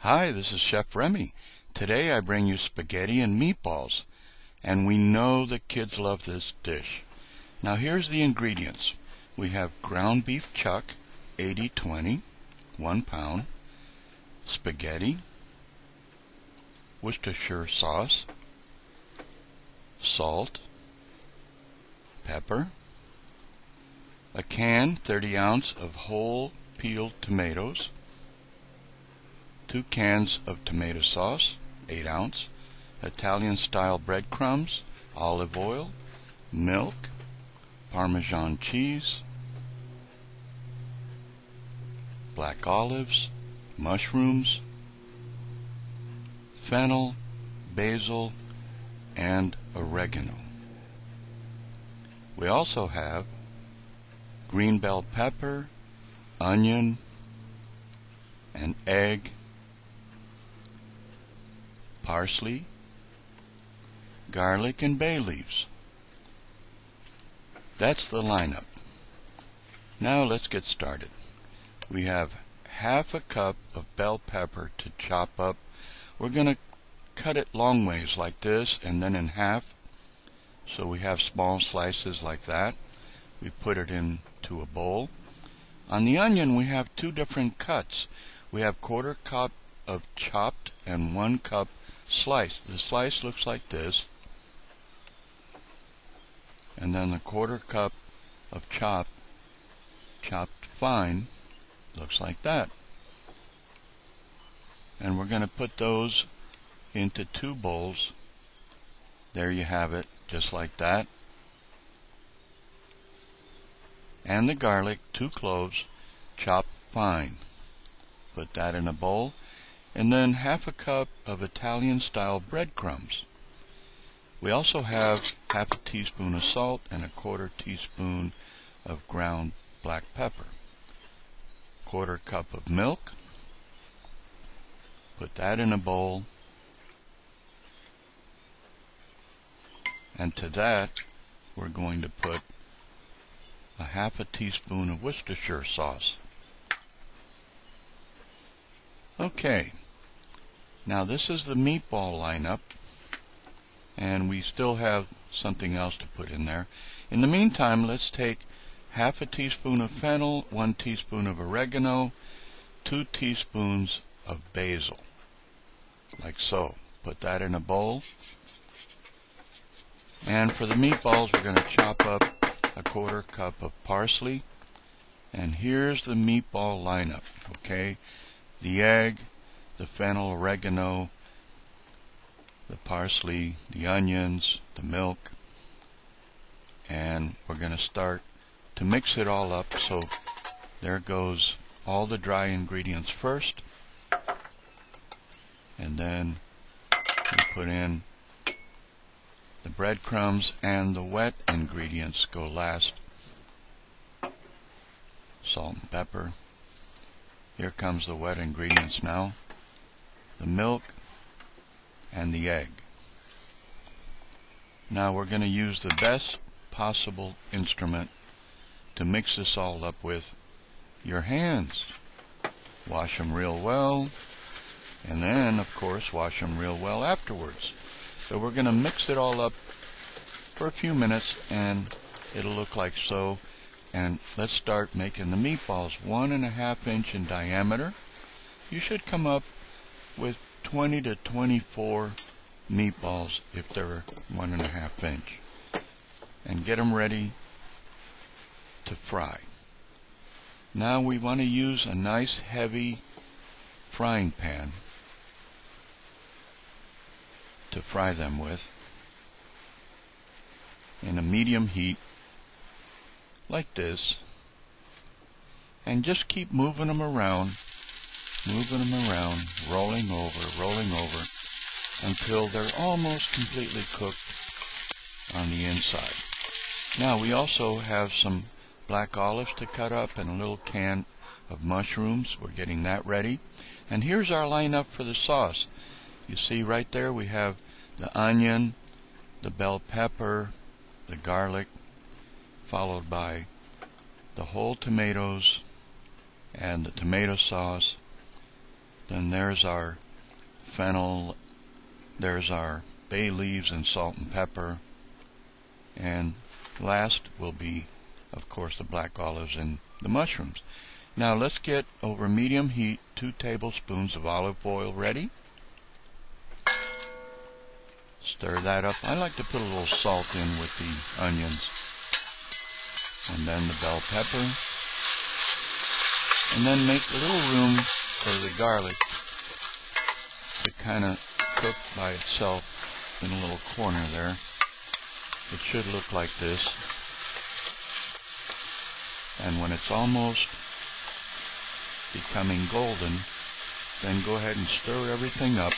Hi, this is Chef Remy. Today I bring you spaghetti and meatballs, and we know the kids love this dish. Now here's the ingredients. We have ground beef chuck, 80/20, 1 pound, spaghetti, Worcestershire sauce, salt, pepper, a can 30-ounce of whole peeled tomatoes, 2 cans of tomato sauce, 8-ounce, Italian-style breadcrumbs, olive oil, milk, parmesan cheese, black olives, mushrooms, fennel, basil, and oregano. We also have green bell pepper, onion, an egg, parsley, garlic, and bay leaves. That's the lineup. Now let's get started. We have half a cup of bell pepper to chop up. We're going to cut it long ways like this and then in half, so we have small slices like that. We put it into a bowl. On the onion we have 2 different cuts. We have 1/4 cup of chopped and 1 cup sliced. The slice looks like this, and then the 1/4 cup of chopped fine looks like that. And we're going to put those into 2 bowls. There you have it, just like that. And the garlic, 2 cloves, chopped fine. Put that in a bowl. And then half a cup of Italian-style breadcrumbs. We also have half a teaspoon of salt and a 1/4 teaspoon of ground black pepper. 1/4 cup of milk. Put that in a bowl. And to that, we're going to put a half a teaspoon of Worcestershire sauce. Okay. Now this is the meatball lineup, and we still have something else to put in there. In the meantime, let's take half a teaspoon of fennel, 1 teaspoon of oregano, 2 teaspoons of basil, like so. Put that in a bowl. And for the meatballs, we're going to chop up a 1/4 cup of parsley. And here's the meatball lineup, okay? The egg, the fennel, oregano, the parsley, the onions, the milk, and we're going to start to mix it all up. So there goes all the dry ingredients first, and then we put in the breadcrumbs, and the wet ingredients go last. Salt and pepper. Here comes the wet ingredients now. The milk and the egg. Now we're going to use the best possible instrument to mix this all up with, your hands. Wash them real well, and then of course wash them real well afterwards. So we're going to mix it all up for a few minutes, and it'll look like so. And let's start making the meatballs. 1.5 inch in diameter. You should come up with 20 to 24 meatballs if they're 1.5 inch. And get them ready to fry. Now we want to use a nice heavy frying pan to fry them with, in a medium heat like this, and just keep moving them around, rolling over until they're almost completely cooked on the inside. Now we also have some black olives to cut up and a little can of mushrooms. We're getting that ready. And here's our lineup for the sauce. You see right there we have the onion, the bell pepper, the garlic, followed by the whole tomatoes and the tomato sauce, Then there's our fennel, there's our bay leaves and salt and pepper, and last will be, of course, the black olives and the mushrooms. Now let's get over medium heat 2 tablespoons of olive oil ready. Stir that up. I like to put a little salt in with the onions, and then the bell pepper, and then make a little room for the garlic to kind of cook by itself in a little corner there. It should look like this. And when it's almost becoming golden, then go ahead and stir everything up.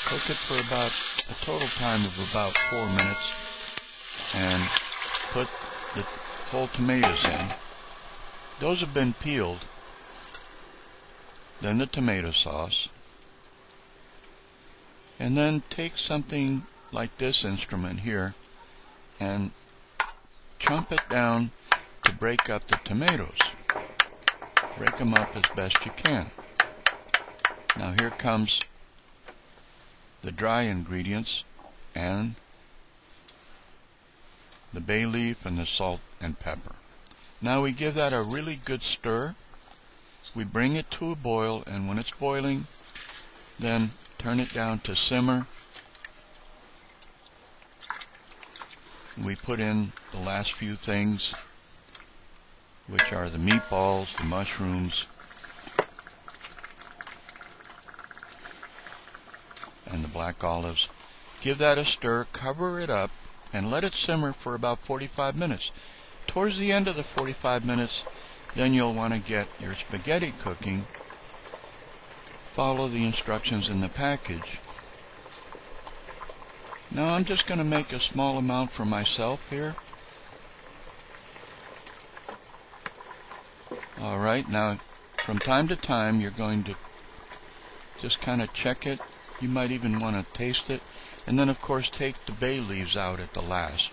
Cook it for about a total time of about 4 minutes, and put the whole tomatoes in. Those have been peeled. Then the tomato sauce. And then take something like this instrument here and chomp it down to break up the tomatoes. Break them up as best you can. Now here comes the dry ingredients and the bay leaf and the salt and pepper. Now we give that a really good stir. We bring it to a boil, and when it's boiling, then turn it down to simmer. We put in the last few things, which are the meatballs, the mushrooms, and the black olives. Give that a stir, cover it up, and let it simmer for about 45 minutes. Towards the end of the 45 minutes, then you'll want to get your spaghetti cooking. Follow the instructions in the package. Now I'm just going to make a small amount for myself here. Alright, now from time to time you're going to just kind of check it. You might even want to taste it. And then of course take the bay leaves out at the last.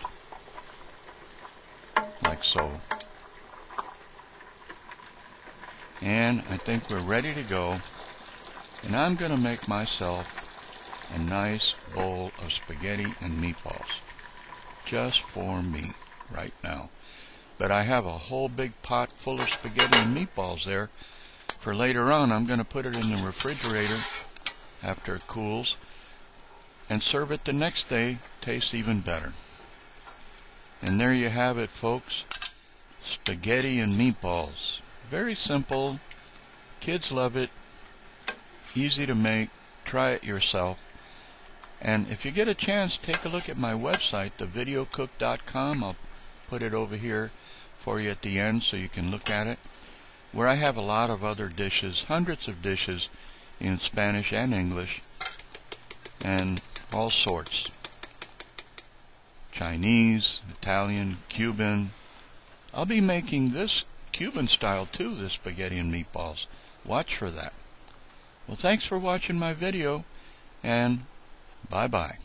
Like so. And I think we're ready to go. And I'm going to make myself a nice bowl of spaghetti and meatballs. Just for me right now. But I have a whole big pot full of spaghetti and meatballs there. For later on, I'm going to put it in the refrigerator after it cools and serve it the next day. Tastes even better. And there you have it, folks. Spaghetti and meatballs. Very simple. Kids love it. Easy to make. Try it yourself. And if you get a chance, take a look at my website, thevideocook.com. I'll put it over here for you at the end so you can look at it, where I have a lot of other dishes, hundreds of dishes in Spanish and English, and all sorts. Chinese, Italian, Cuban. I'll be making this Cuban style too, this spaghetti and meatballs. Watch for that. Well, thanks for watching my video, and bye-bye.